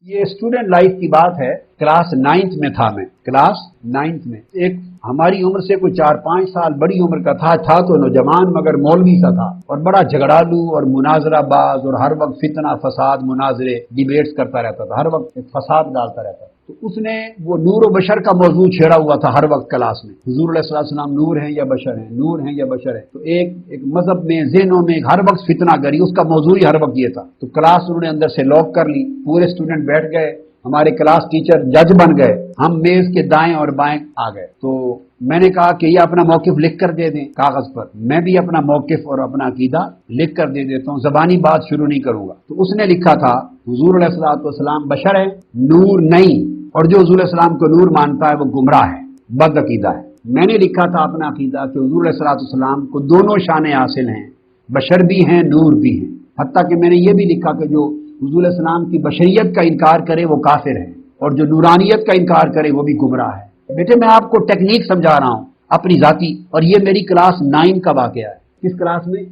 یہ student life کی بات ہے. کلاس 9th میں تھا میں، کلاس 9th میں. ایک ہماری عمر سے کوئی 4-5 سال بڑی عمر کا تھا تو نوجوان مگر مولوی سا تھا، اور بڑا جھگڑالو اور مناظرہ باز، اور ہر وقت فتنہ فساد مناظرے ڈیبیٹس کرتا رہتا تھا، ہر وقت ایک فساد ڈالتا رہتا تھا. تو اس نے وہ نور و بشر کا موضوع چھیڑا ہوا تھا ہر وقت کلاس میں. حضور علیہ الصلوۃ والسلام نور ہیں یا بشر ہیں، نور ہیں یا بشر ہیں. تو ایک مذہب میں ذہنوں میں ہر وقت فتنہ گری، اس کا موضوع ہی ہر وقت یہ تھا. تو کلاس انہوں نے اندر سے لاک کر لی، پورے اسٹوڈنٹ بیٹھ گئے، ہمارے کلاس ٹیچر جج بن گئے، ہم میز کے دائیں اور بائیں آ گئے. تو میں نے کہا کہ یہ اپنا موقف لکھ کر دے دیں کاغذ پر. میں بھی اپنا موقف اور اپنا عقیدہ لکھ کر دے دیتا ہوں، زبانی بات شروع نہیں کروں گا. تو اس نے لکھا تھا حضور علیہ الصلوۃ والسلام بشر ہے، نور نہیں، اور جو حضور علیہ السلام کو نور مانتا ہے وہ گمراہ ہے، بد عقیدہ ہے. میں نے لکھا تھا اپنا عقیدہ کہ حضور علیہ الصلوۃ والسلام کو دونوں شانیں حاصل ہیں، بشر بھی ہیں، نور بھی ہیں. حتیٰ کہ میں نے یہ بھی لکھا کہ جو حضور علیہ السلام کی بشریت کا انکار کرے وہ کافر ہے، اور جو نورانیت کا انکار کرے وہ بھی گمراہ ہے. بیٹے میں آپ کو ٹیکنیک سمجھا رہا ہوں اپنی ذاتی، اور یہ میری کلاس 9 کا واقعہ ہے. کس کلاس میں؟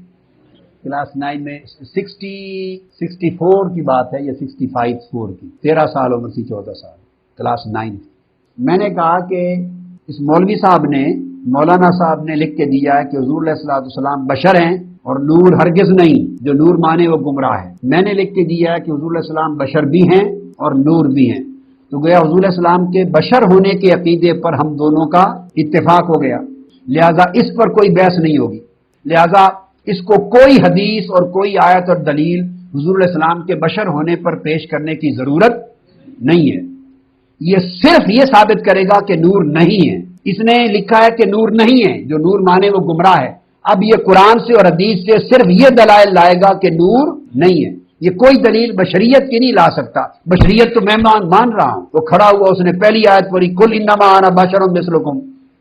کلاس 9 میں 64 کی بات ہے یا 65 کی، 13 سال عمر تھی، 14 سال، کلاس 9. میں نے کہا کہ اس مولوی صاحب نے، مولانا صاحب نے لکھ کے دیا ہے کہ حضور علیہ الصلوۃ والسلام بشر ہیں اور نور ہرگز نہیں، جو نور مانے وہ گمراہ ہے. میں نے لکھ کے دیا ہے کہ حضور علیہ السلام بشر بھی ہیں اور نور بھی ہیں. تو گویا حضور علیہ السلام کے بشر ہونے کے عقیدے پر ہم دونوں کا اتفاق ہو گیا، لہذا اس پر کوئی بحث نہیں ہوگی. لہذا اس کو کوئی حدیث اور کوئی آیت اور دلیل حضور علیہ السلام کے بشر ہونے پر پیش کرنے کی ضرورت نہیں ہے. یہ صرف یہ ثابت کرے گا کہ نور نہیں ہے. اس نے لکھا ہے کہ نور نہیں ہے، جو نور مانے وہ گمراہ ہے. اب یہ قرآن سے اور حدیث سے صرف یہ دلائل لائے گا کہ نور نہیں ہے. یہ کوئی دلیل بشریت کی نہیں لا سکتا. بشریت تو میں مان رہا ہوں. وہ کھڑا ہوا، اس نے پہلی آیت پڑھی، کل انما انا بشر مثلکم.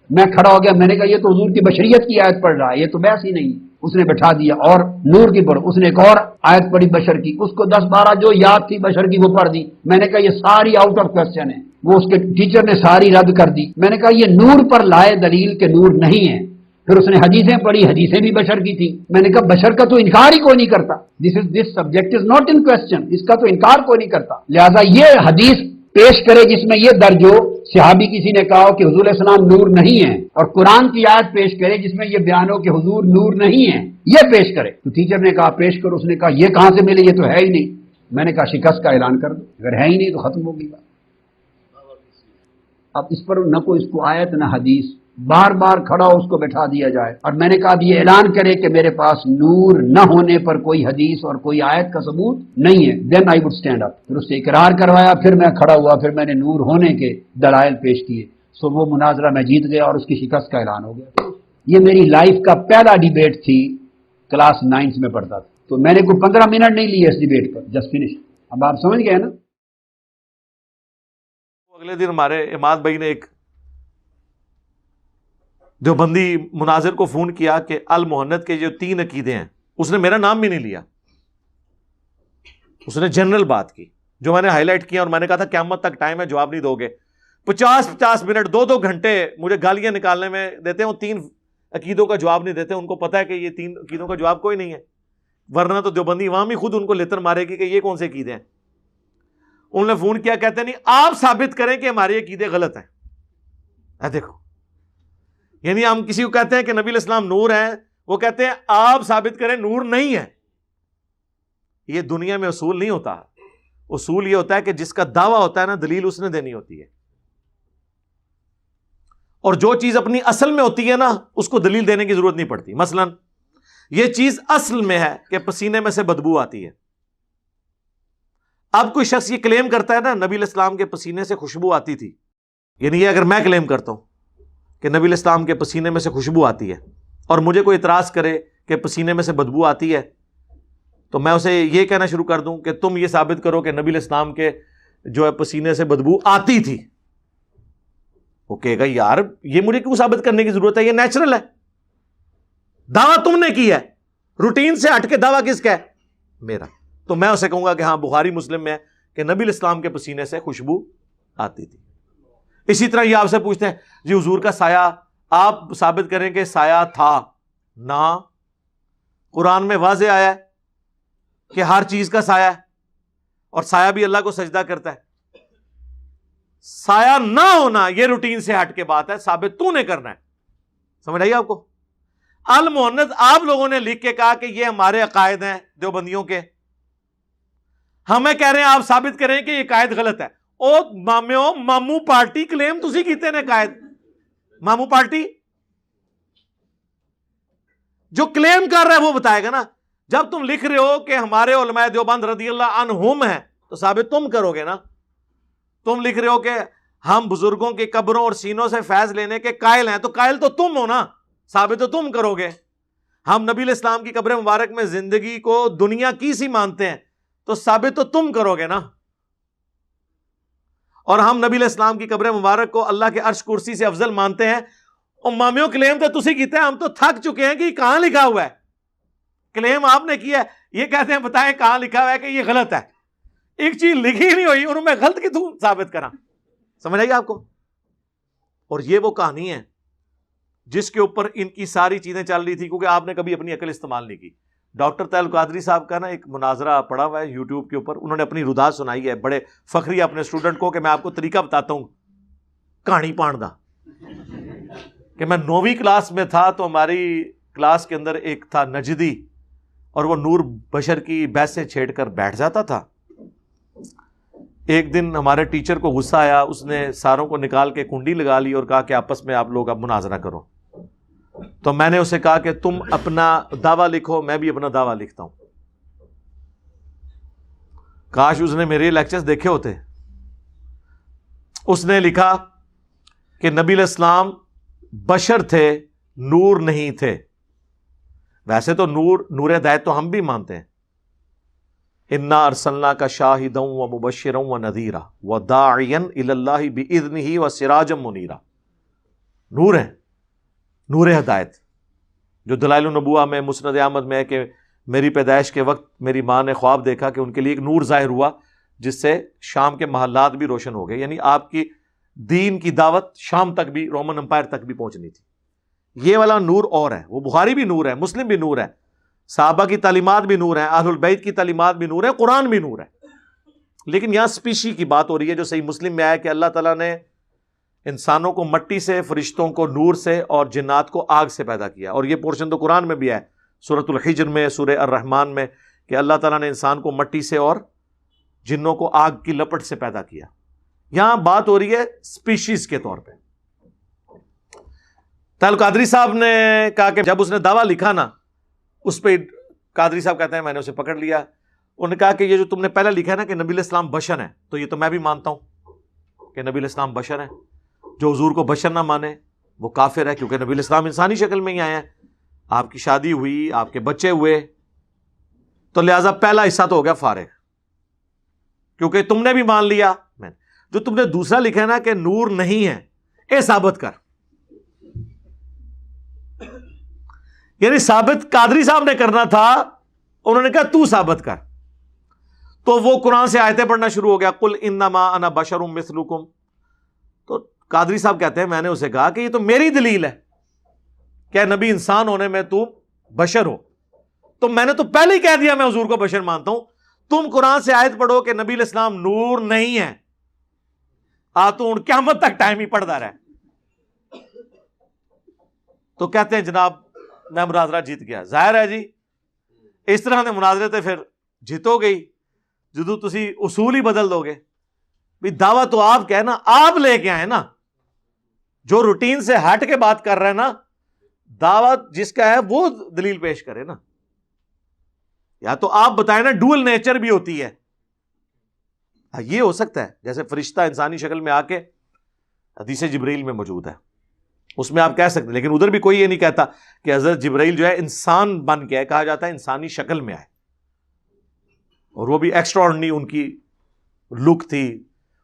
میں کھڑا ہو گیا، میں نے کہا یہ تو حضور کی بشریت کی آیت پڑھ رہا ہے، یہ تو بحث ہی نہیں. اس نے بٹھا دیا اور نور کی پڑھ. اس نے ایک اور آیت پڑھی بشر کی، اس کو 10-12 جو یاد تھی بشر کی وہ پڑھ دی. میں نے کہا یہ ساری آؤٹ آف کوسچن ہے. وہ اس کے ٹیچر نے ساری رد کر دی. میں نے کہا یہ نور پر لائے دلیل کہ نور نہیں ہے. پھر اس نے حدیثیں پڑھی، حدیثیں بھی بشر کی تھی. میں نے کہا بشر کا تو انکار ہی کوئی نہیں کرتا. This subject is not in question, اس کا تو انکار کوئی نہیں کرتا. لہذا یہ حدیث پیش کرے جس میں یہ درج ہو، صحابی کسی نے کہا کہ حضور علیہ السلام نور نہیں ہے، اور قرآن کی آیت پیش کرے جس میں یہ بیان ہو کہ حضور نور نہیں ہے، یہ پیش کرے. تو ٹیچر نے کہا پیش کرو. اس نے کہا یہ کہاں سے ملے، یہ تو ہے ہی نہیں. میں نے کہا شکست کا اعلان کر دو، اگر ہے ہی نہیں تو ختم ہوگی بات. اب اس پر نہ کوئی اس کو آیت نہ حدیث، بار بار کھڑا ہو اس کو بٹھا دیا جائے. اور میں نے کہا اب یہ اعلان کرے کہ میرے پاس نور نہ ہونے پر کوئی حدیث اور کوئی آیت کا ثبوت نہیں ہے، دین آئی وڈ اسٹینڈ اپ. پھر اس سے اقرار کروایا، پھر میں کھڑا ہوا، پھر میں نے نور ہونے کے دلائل پیش کیے. سو وہ مناظرہ میں جیت گیا اور اس کی شکست کا اعلان ہو گیا. یہ میری لائف کا پہلا ڈیبیٹ تھی، کلاس 9 میں پڑھتا تھا. تو میں نے کوئی 15 منٹ نہیں لیے اس ڈیبیٹ پر، جسٹ فنش. اب آپ سمجھ گئے نا. اگلے دن ہمارے اماد بھائی نے ایک دیوبندی مناظر کو فون کیا کہ المحنت کے جو 3 عقیدے ہیں، اس نے میرا نام بھی نہیں لیا، اس نے جنرل بات کی جو میں نے ہائی لائٹ کیا، اور میں نے کہا تھا قیامت تک ٹائم ہے، جواب نہیں دو گے. 50 منٹ 2 گھنٹے مجھے گالیاں نکالنے میں دیتے ہیں. 3 عقیدوں کا جواب نہیں دیتے. ان کو پتا ہے کہ یہ 3 عقیدوں کا جواب کوئی نہیں ہے، ورنہ تو دیوبندی عوام ہی خود ان کو لیتر مارے گی کہ یہ کون سے عقیدے ہیں. انہوں نے فون کیا، کہتے نہیں آپ ثابت کریں کہ ہمارے عقیدے غلط ہیں. دیکھو، یعنی ہم کسی کو کہتے ہیں کہ نبی علیہ السلام نور ہیں، وہ کہتے ہیں آپ ثابت کریں نور نہیں ہے. یہ دنیا میں اصول نہیں ہوتا. اصول یہ ہوتا ہے کہ جس کا دعویٰ ہوتا ہے نا، دلیل اس نے دینی ہوتی ہے. اور جو چیز اپنی اصل میں ہوتی ہے نا، اس کو دلیل دینے کی ضرورت نہیں پڑتی. مثلا یہ چیز اصل میں ہے کہ پسینے میں سے بدبو آتی ہے. اب کوئی شخص یہ کلیم کرتا ہے نا نبی علیہ السلام کے پسینے سے خوشبو آتی تھی، یعنی یہ اگر میں کلیم کرتا ہوں کہ نبی علیہ السلام کے پسینے میں سے خوشبو آتی ہے، اور مجھے کوئی اعتراض کرے کہ پسینے میں سے بدبو آتی ہے، تو میں اسے یہ کہنا شروع کر دوں کہ تم یہ ثابت کرو کہ نبی علیہ السلام کے جو ہے پسینے سے بدبو آتی تھی. وہ کہے گا یار یہ مجھے کیوں ثابت کرنے کی ضرورت ہے، یہ نیچرل ہے. دعویٰ تم نے کی ہے، روٹین سے ہٹ کے دعویٰ کس کا ہے؟ میرا. تو میں اسے کہوں گا کہ ہاں بخاری مسلم میں ہے کہ نبی علیہ السلام کے پسینے سے خوشبو آتی تھی. اسی طرح یہ آپ سے پوچھتے ہیں جی حضور کا سایہ، آپ ثابت کریں کہ سایہ تھا. نہ، قرآن میں واضح آیا ہے کہ ہر چیز کا سایہ ہے. اور سایہ بھی اللہ کو سجدہ کرتا ہے. سایہ نہ ہونا یہ روٹین سے ہٹ کے بات ہے، ثابت تو نے کرنا ہے. سمجھ آئی آپ کو؟ المؤنث آپ لوگوں نے لکھ کے کہا کہ یہ ہمارے عقائد ہیں دیوبندیوں کے، ہمیں کہہ رہے ہیں آپ ثابت کریں کہ یہ قائد غلط ہے. او مامو پارٹی کلیم تسی کیتے نے قائد، مامو پارٹی جو کلیم کر رہا ہے وہ بتائے گا نا. جب تم لکھ رہے ہو کہ ہمارے علماء دیوبند رضی اللہ عنہم ہیں تو ثابت تم کرو گے نا. تم لکھ رہے ہو کہ ہم بزرگوں کی قبروں اور سینوں سے فیض لینے کے قائل ہیں تو قائل تو تم ہو نا، ثابت تو تم کرو گے. ہم نبی علیہ السلام کی قبر مبارک میں زندگی کو دنیا کی سی مانتے ہیں تو ثابت تو تم کرو گے نا. اور ہم نبی علیہ السلام کی قبر مبارک کو اللہ کے عرش کرسی سے افضل مانتے ہیں. اور مامیوں کلیم تو تسی کیتے ہیں، ہم تو تھک چکے ہیں کہ یہ کہاں لکھا ہوا ہے. کلیم آپ نے کیا ہے، یہ کہتے ہیں بتائیں کہاں لکھا ہوا ہے کہ یہ غلط ہے. ایک چیز لکھی نہیں ہوئی انہوں میں غلط کی تو ثابت کرا. سمجھ آئی آپ کو؟ اور یہ وہ کہانی ہے جس کے اوپر ان کی ساری چیزیں چل رہی تھی، کیونکہ آپ نے کبھی اپنی عقل استعمال نہیں کی. ڈاکٹر طاہر القادری صاحب کا نا ایک مناظرہ پڑا ہوا ہے یوٹیوب کے اوپر، انہوں نے اپنی ردا سنائی ہے، بڑے فخری اپنے اسٹوڈنٹ کو کہ میں آپ کو طریقہ بتاتا ہوں کہانی پان دا. کہ میں 9ویں کلاس میں تھا تو ہماری کلاس کے اندر ایک تھا نجدی، اور وہ نور بشر کی بیس سے چھیڑ کر بیٹھ جاتا تھا. ایک دن ہمارے ٹیچر کو غصہ آیا، اس نے ساروں کو نکال کے کنڈی لگا لی اور کہا کہ آپس میں آپ لوگ اب مناظرہ کرو. تو میں نے اسے کہا کہ تم اپنا دعویٰ لکھو، میں بھی اپنا دعویٰ لکھتا ہوں. کاش اس نے میرے لیکچرز دیکھے ہوتے. اس نے لکھا کہ نبی علیہ السلام بشر تھے، نور نہیں تھے. ویسے تو نور ہدایت تو ہم بھی مانتے ہیں. انا ارسلناک شاہدا ومبشرا ونذیرا وداعیا الی اللہ باذنہ وسراجا منیرا. نور ہے، نور ہدایت، جو دلائل النبوہ میں مسند احمد میں ہے کہ میری پیدائش کے وقت میری ماں نے خواب دیکھا کہ ان کے لیے ایک نور ظاہر ہوا جس سے شام کے محلات بھی روشن ہو گئے. یعنی آپ کی دین کی دعوت شام تک بھی، رومن امپائر تک بھی پہنچنی تھی. یہ والا نور اور ہے، وہ بخاری بھی نور ہے، مسلم بھی نور ہے، صحابہ کی تعلیمات بھی نور ہیں، اہل البیت کی تعلیمات بھی نور ہے، قرآن بھی نور ہے. لیکن یہاں سپیشی کی بات ہو رہی ہے جو صحیح مسلم میں آیا کہ اللہ تعالیٰ نے انسانوں کو مٹی سے، فرشتوں کو نور سے اور جنات کو آگ سے پیدا کیا. اور یہ پورشن تو قرآن میں بھی ہے، سورۃ الحجر میں، سورہ الرحمن میں، کہ اللہ تعالیٰ نے انسان کو مٹی سے اور جنوں کو آگ کی لپٹ سے پیدا کیا. یہاں بات ہو رہی ہے سپیشیز کے طور پہ. طاہر القادری صاحب نے کہا کہ جب اس نے دعویٰ لکھا نا، اس پہ قادری صاحب کہتے ہیں میں نے اسے پکڑ لیا. انہوں نے کہا کہ یہ جو تم نے پہلے لکھا ہے نا کہ نبی علیہ السلام بشر ہیں، تو یہ تو میں بھی مانتا ہوں کہ نبی علیہ السلام بشر ہیں. جو حضور کو بشر نہ مانے وہ کافر ہے، کیونکہ نبی علیہ السلام انسانی شکل میں ہی آئے ہیں. آپ کی شادی ہوئی، آپ کے بچے ہوئے، تو لہٰذا پہلا حصہ تو ہو گیا فارغ، کیونکہ تم نے بھی مان لیا. میں جو تم نے دوسرا لکھا ہے نا کہ نور نہیں ہے، اے ثابت کر. یعنی ثابت قادری صاحب نے کرنا تھا، انہوں نے کہا تو ثابت کر. تو وہ قرآن سے آیتیں پڑھنا شروع ہو گیا، قل انما انا بشر مثلکم. تو قادری صاحب کہتے ہیں میں نے اسے کہا کہ یہ تو میری دلیل ہے کہ نبی انسان ہونے میں تو بشر ہو، تو میں نے تو پہلے ہی کہہ دیا میں حضور کو بشر مانتا ہوں. تم قرآن سے آیت پڑھو کہ نبی علیہ السلام نور نہیں ہے، تو قیامت تک ٹائم ہی پڑھتا رہے. تو کہتے ہیں جناب میں مناظرہ جیت گیا. ظاہر ہے جی اس طرح نے مناظرے تے پھر جیتو گئی جدو تسی اصول ہی بدل دو گے. بھی دعویٰ تو آپ کہنا، آپ لے کے آئے نا، جو روٹین سے ہٹ کے بات کر رہے ہیں نا، دعویٰ جس کا ہے وہ دلیل پیش کرے نا. یا تو آپ بتائیں نا ڈوئل نیچر بھی ہوتی ہے. یہ ہو سکتا ہے جیسے فرشتہ انسانی شکل میں آ کے حدیث جبریل میں موجود ہے، اس میں آپ کہہ سکتے ہیں. لیکن ادھر بھی کوئی یہ نہیں کہتا کہ حضرت جبرائیل جو ہے انسان بن کے آئے، کہا جاتا ہے انسانی شکل میں آئے، اور وہ بھی ایکسٹرا آرڈنری ان کی لک تھی،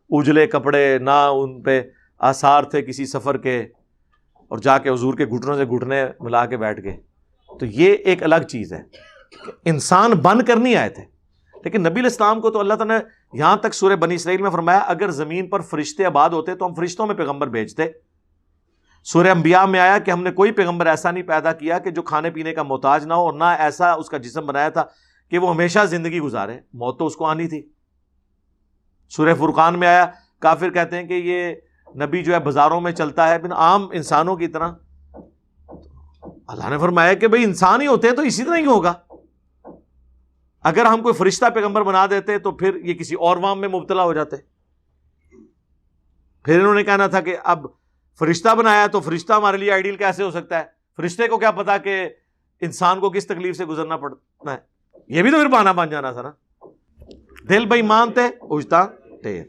اجلے کپڑے، نہ ان پہ آثار تھے کسی سفر کے، اور جا کے حضور کے گھٹنوں سے گھٹنے ملا کے بیٹھ گئے. تو یہ ایک الگ چیز ہے، انسان بن کر نہیں آئے تھے. لیکن نبی علیہ السلام کو تو اللہ تعالیٰ نے یہاں تک سورہ بنی اسرائیل میں فرمایا اگر زمین پر فرشتے آباد ہوتے تو ہم فرشتوں میں پیغمبر بھیجتے. سورہ انبیاء میں آیا کہ ہم نے کوئی پیغمبر ایسا نہیں پیدا کیا کہ جو کھانے پینے کا محتاج نہ ہو، اور نہ ایسا اس کا جسم بنایا تھا کہ وہ ہمیشہ زندگی گزارے. موت تو اس کو آنی تھی. سورہ فرقان میں آیا، کافر کہتے ہیں کہ یہ نبی جو ہے بازاروں میں چلتا ہے عام انسانوں کی طرح. اللہ نے فرمایا کہ بھئی انسان ہی ہوتے ہیں تو اسی طرح ہی ہوگا. اگر ہم کوئی فرشتہ پیغمبر بنا دیتے تو پھر یہ کسی اور وام میں مبتلا ہو جاتے. پھر انہوں نے کہنا تھا کہ اب فرشتہ بنایا تو فرشتہ ہمارے لیے آئیڈیل کیسے ہو سکتا ہے؟ فرشتے کو کیا پتا کہ انسان کو کس تکلیف سے گزرنا پڑتا ہے؟ یہ بھی تو پھر بہانہ بن جانا تھا نا. دل بے ایمان تے اجتا ٹیر.